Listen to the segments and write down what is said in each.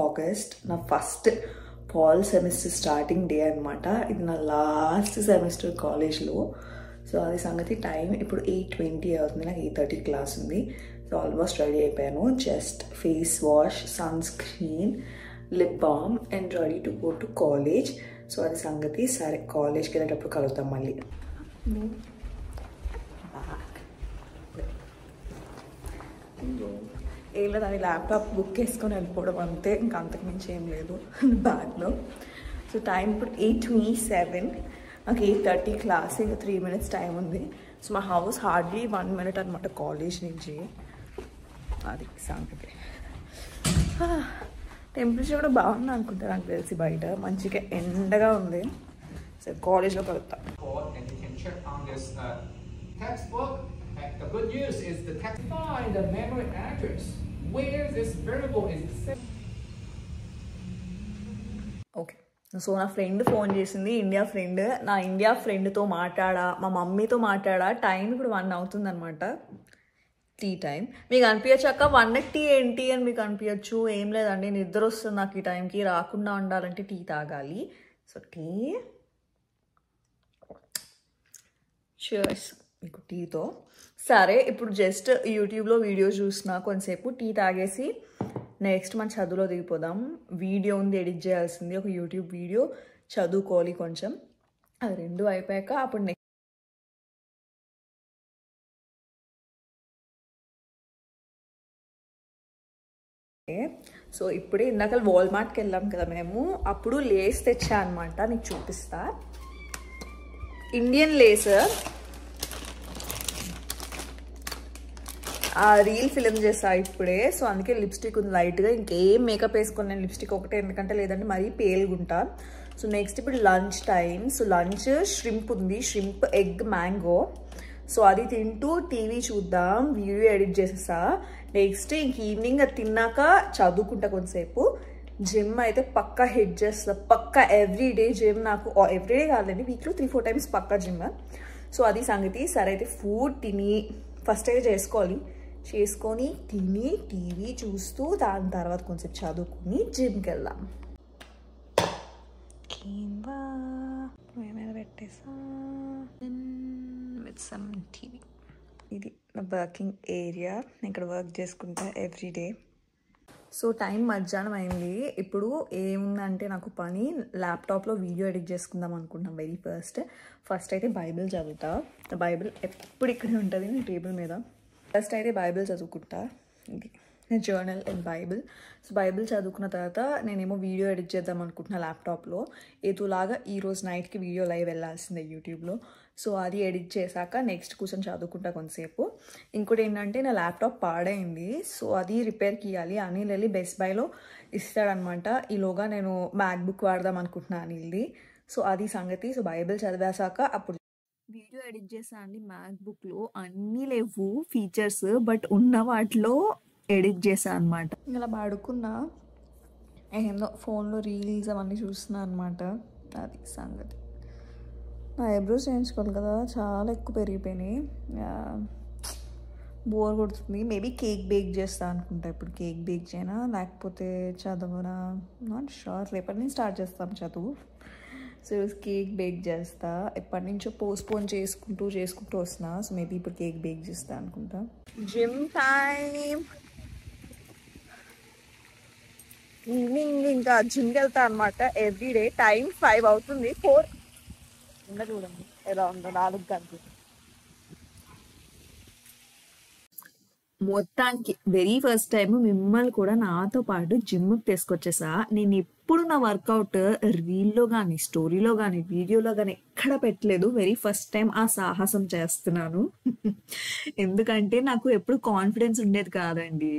August నా first fall semester starting day అనమాట. ఇది నా లాస్ట్ సెమిస్టర్ కాలేజ్లో. సో అది సంగతి. టైం ఇప్పుడు 8:20 అవుతుంది. నాకు 8:30 క్లాస్ ఉంది. సో ఆల్మోస్ట్ రెడీ అయిపోయాను. Just face wash, sun screen, lip balm and ready to go to college. So అది సంగతి. సరే, కాలేజ్కి వెళ్ళేటప్పుడు కలుగుతాం మళ్ళీ. ఏం లేదు, అది ల్యాప్టాప్ బుక్ వేసుకొని వెళ్ళిపోవడం అంతే, ఇంకా అంతకుమించి ఏం లేదు బ్యాగ్లో. సో టైం ఇప్పుడు 8:27. నాకు 8:30 క్లాస్, ఇంకా 3 minutes టైం ఉంది. సో మా హౌస్ హార్డ్లీ 1 minute అనమాట కాలేజ్ నుంచి. అది సంగతి. టెంపరేచర్ కూడా బాగుంది అనుకుంటా నాకు తెలిసి. బయట మంచిగా ఎండగా ఉంది. సో కాలేజ్లో కలుగుతా. The good news is the text find the memory address where this variable is set. Okay, so నా ఫ్రెండ్ ఫోన్ చేసింది, ఇండియా ఫ్రెండ్. నా ఇండియా ఫ్రెండ్తో మాట్లాడా, మా మమ్మీతో మాట్లాడా. టైం ఇప్పుడు 1 అవుతుంది అనమాట, టీ టైం. మీకు అనిపించక్క 1 టీ ఏంటి అని మీకు అనిపించచ్చు. ఏం లేదండి, నిద్ర వస్తుంది నాకు ఈ టైంకి. రాకుండా ఉండాలంటే టీ తాగాలి. సో టీ, చీర్స్ మీకు టీతో. సరే, ఇప్పుడు జస్ట్ యూట్యూబ్లో వీడియో చూసిన కొంతసేపు, టీ తాగేసి నెక్స్ట్ మన చదువులో దిగిపోదాం. వీడియో ఉంది ఎడిట్ చేయాల్సింది, ఒక యూట్యూబ్ వీడియో, చదువుకోవాలి కొంచెం. అది 2 అయిపోయాక అప్పుడు నెక్స్ట్. సో ఇప్పుడే ఇందాక వాల్మార్ట్కి వెళ్ళాం కదా మేము, అప్పుడు లేస్ తెచ్చా అనమాట. నీకు చూపిస్తా. Indian Lay's. ఆ రీల్ ఫిల్మ్ చేసా ఇప్పుడే. సో అందుకే లిప్స్టిక్ ఉంది లైట్గా. ఇంకేం మేకప్ వేసుకుని నేను లిప్స్టిక్ ఒకటే, ఎందుకంటే లేదంటే మరీ పేల్గుంటా. సో నెక్స్ట్ ఇప్పుడు lunch time. So lunch shrimp ఉంది, ష్రింప్ ఎగ్ మ్యాంగో. సో అది తింటూ టీవీ చూద్దాం. వీడియో ఎడిట్ చేసేసా. నెక్స్ట్ ఇంక ఈవినింగ్ అది తిన్నాక చదువుకుంటా కొంతసేపు. జిమ్ అయితే పక్కా హిట్ చేస్తా, పక్కా ఎవ్రీడే జిమ్. నాకు ఎవ్రీడే కాదండి, వీక్లో 3-4 times పక్కా జిమ్. సో అది సంగతి. సరే అయితే ఫుడ్ తిని ఫస్ట్ అయితే చేసుకొని తిని టీవీ చూస్తూ దాని తర్వాత కొంచెం చదువుకుని జిమ్కి వెళ్దాం. ఏమైనా పెట్టేసా విత్ సమ్ టీవీ. ఇది నా వర్కింగ్ ఏరియా, నేను ఇక్కడ వర్క్ చేసుకుంటా ఎవ్రీడే. సో టైం మధ్యాహ్నం అయింది. ఇప్పుడు ఏముందంటే నాకు పని, ల్యాప్టాప్లో వీడియో ఎడిట్ చేసుకుందాం అనుకుంటున్నాం. వెరీ ఫస్ట్ అయితే బైబిల్ చదువుతా. బైబిల్ ఎప్పుడు ఇక్కడే ఉంటుంది నా టేబుల్ మీద. ఫస్ట్ అయితే బైబిల్ చదువుకుంటా. ఇది journal and Bible. So Bible చదువుకున్న తర్వాత నేనేమో వీడియో ఎడిట్ చేద్దాం అనుకుంటున్నా ల్యాప్టాప్లో. ఏతోలాగా ఈరోజు నైట్కి వీడియో లైవ్ వెళ్ళాల్సిందే యూట్యూబ్లో. సో అది ఎడిట్ చేశాక నెక్స్ట్ కూర్చొని చదువుకుంటా కొంతసేపు. ఇంకోటి ఏంటంటే నా ల్యాప్టాప్ పాడైంది. సో అది రిపేర్కి ఇవ్వాలి. అనిల్ వెళ్ళి బెస్ట్ బైలో ఇస్తాడనమాట. ఈలోగా నేను మ్యాక్బుక్ వాడదాం అనుకుంటున్నా అనిల్ది. సో అది సంగతి. సో బైబిల్ చదివేశాక అప్పుడు వీడియో ఎడిట్ చేసా అండి. మ్యాక్బుక్లో అన్నీ లేవు ఫీచర్స్, బట్ ఉన్న వాటిలో ఎడిట్ చేసా అనమాట. ఇలా పడుకున్నా, ఏందో ఫోన్లో రీల్స్ అవన్నీ చూస్తున్నా అనమాట. అది సంగతి. నా ఐబ్రోస్ చేయించుకోవాలి కదా, చాలా ఎక్కువ పెరిగిపోయినాయి. బోర్ కొడుతుంది. మేబీ కేక్ బేక్ చేస్తా అనుకుంటా. ఇప్పుడు కేక్ బేక్ చేయనా లేకపోతే చదవనా, నాట్ షూర్. రేపటి నుంచి స్టార్ట్ చేస్తాం చదువు. సో కేక్ బేక్ చేస్తా. ఎప్పటి నుంచో పోస్ట్పోన్ చేసుకుంటూ వస్తున్నా. సో మేబీ ఇప్పుడు కేక్ బేక్ చేస్తా అనుకుంటా. Gym time. ఈవినింగ్ ఇంకా జిమ్కి వెళ్తా అనమాట ఎవ్రీడే. టైం 5 అవుతుంది. 4 చూడండి ఎలా ఉందో, 4 గంటలు. మొత్తానికి వెరీ ఫస్ట్ టైం మిమ్మల్ని కూడా నాతో పాటు జిమ్కి తీసుకొచ్చేసా. నేను ఎప్పుడు నా వర్కౌట్ రీల్లో కానీ, స్టోరీలో కానీ, వీడియోలో కానీ ఎక్కడ పెట్టలేదు. వెరీ ఫస్ట్ టైం ఆ సాహసం చేస్తున్నాను. ఎందుకంటే నాకు ఎప్పుడు కాన్ఫిడెన్స్ ఉండేది కాదండి.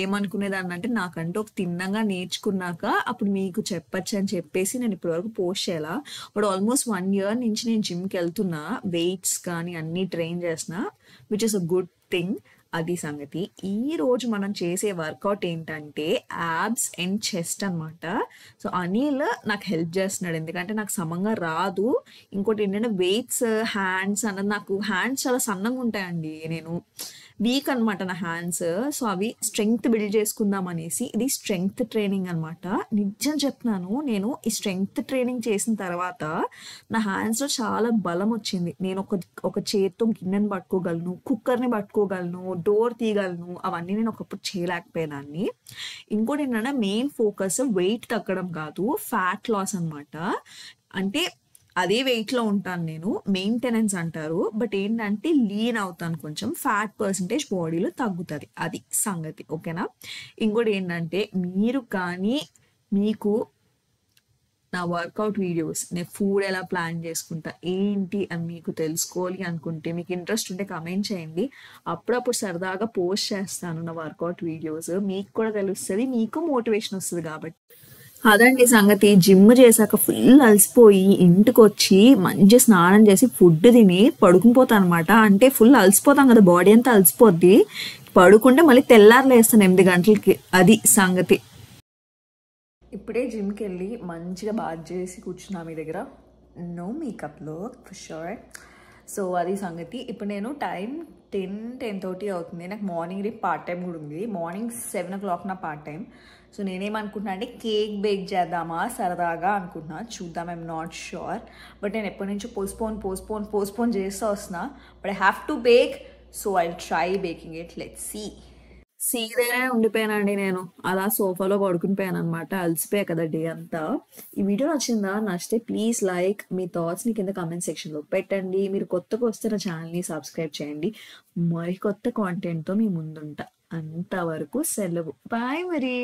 ఏమనుకునేదాన్ని అంటే నాకంటూ ఒక తిన్నగా నేర్చుకున్నాక అప్పుడు మీకు చెప్పచ్చు అని చెప్పేసి నేను ఇప్పటివరకు పోస్ట్ చేయాలా. బట్ ఆల్మోస్ట్ 1 year నుంచి నేను జిమ్కి వెళ్తున్నా. వెయిట్స్ కానీ అన్నీ ట్రైన్ చేస్తున్నా, which is a good thing. అది సంగతి. ఈ రోజు మనం చేసే వర్కౌట్ ఏంటంటే యాబ్స్ అండ్ చెస్ట్ అనమాట. సో అనిల్ నాకు హెల్ప్ చేస్తున్నాడు, ఎందుకంటే నాకు సమంగా రాదు. ఇంకోటి ఏంటంటే వెయిట్స్, హ్యాండ్స్ అన్నది, నాకు హ్యాండ్స్ చాలా సన్నగా ఉంటాయండి. నేను వీక్ అనమాట నా హ్యాండ్స్. సో అవి స్ట్రెంగ్త్ బిల్డ్ చేసుకుందాం అనేసి ఇది స్ట్రెంగ్త్ ట్రైనింగ్ అనమాట. నిజం చెప్తున్నాను, నేను ఈ స్ట్రెంగ్త్ ట్రైనింగ్ చేసిన తర్వాత నా హ్యాండ్స్లో చాలా బలం వచ్చింది. నేను ఒక చేత్తో గిన్నెని పట్టుకోగలను, కుక్కర్ని పట్టుకోగలను, డోర్ తీయగలను. అవన్నీ నేను ఒకప్పుడు చేయలేకపోయేదాన్ని. ఇంకోటి ఏంటంటే మెయిన్ ఫోకస్ వెయిట్ తగ్గడం కాదు, ఫ్యాట్ లాస్ అనమాట. అంటే అదే వెయిట్లో ఉంటాను నేను, మెయింటెనెన్స్ అంటారు. బట్ ఏంటంటే లీన్ అవుతాను, కొంచెం ఫ్యాట్ పర్సంటేజ్ బాడీలో తగ్గుతుంది. అది సంగతి, ఓకేనా. ఇంకోటి ఏంటంటే మీరు కానీ మీకు నా వర్కౌట్ వీడియోస్, నేను ఫుడ్ ఎలా ప్లాన్ చేసుకుంటా ఏంటి అని మీకు తెలుసుకోవాలి అనుకుంటే, మీకు ఇంట్రెస్ట్ ఉంటే కమెంట్ చేయండి. అప్పుడప్పుడు సరదాగా పోస్ట్ చేస్తాను నా వర్కౌట్ వీడియోస్, మీకు కూడా తెలుస్తుంది, మీకు మోటివేషన్ వస్తుంది కాబట్టి. అదండి సంగతి. జిమ్ చేశాక ఫుల్ అలసిపోయి ఇంటికి వచ్చి మంచి స్నానం చేసి ఫుడ్ తిని పడుకునిపోతాను అనమాట. అంటే ఫుల్ అలసిపోతాం కదా, బాడీ అంతా అలసిపోద్ది. పడుకుంటే మళ్ళీ తెల్లారులేస్తాను 8 గంటలకి. అది సంగతి. ఇప్పుడే జిమ్కి వెళ్ళి మంచిగా బాత్ చేసి కూర్చున్నా మీ దగ్గర. నో మేకప్లో ఫర్ షూర్. సో అది సంగతి. ఇప్పుడు నేను టైం 10:30 అవుతుంది. నాకు మార్నింగ్ రేపు పార్ట్ టైం కూడా ఉంది. మార్నింగ్ 7 o'clock నా పార్ట్ టైం. సో నేనేమనుకుంటున్నా అంటే కేక్ బేక్ చేద్దామా సరదాగా అనుకుంటున్నా, చూద్దాం. I'm not sure. బట్ నేను ఎప్పటి నుంచో పోస్ట్పోన్ చేస్తూ వస్తున్నా. But I have to bake, so I try baking it. Let's see. సీదానే ఉండిపోయానండి నేను, అలా సోఫాలో పడుకుని పోయాను అనమాట. అలసిపోయా కదా డే అంతా. ఈ వీడియో నచ్చిందా? నచ్చితే ప్లీజ్ లైక్, మీ థాట్స్ని కింద కమెంట్ సెక్షన్లో పెట్టండి. మీరు కొత్తగా వస్తే నా ఛానల్ని సబ్స్క్రైబ్ చేయండి. మరి కొత్త కాంటెంట్తో మీ ముందుంటా. అంతవరకు సెలవు. బాయ్ మరి.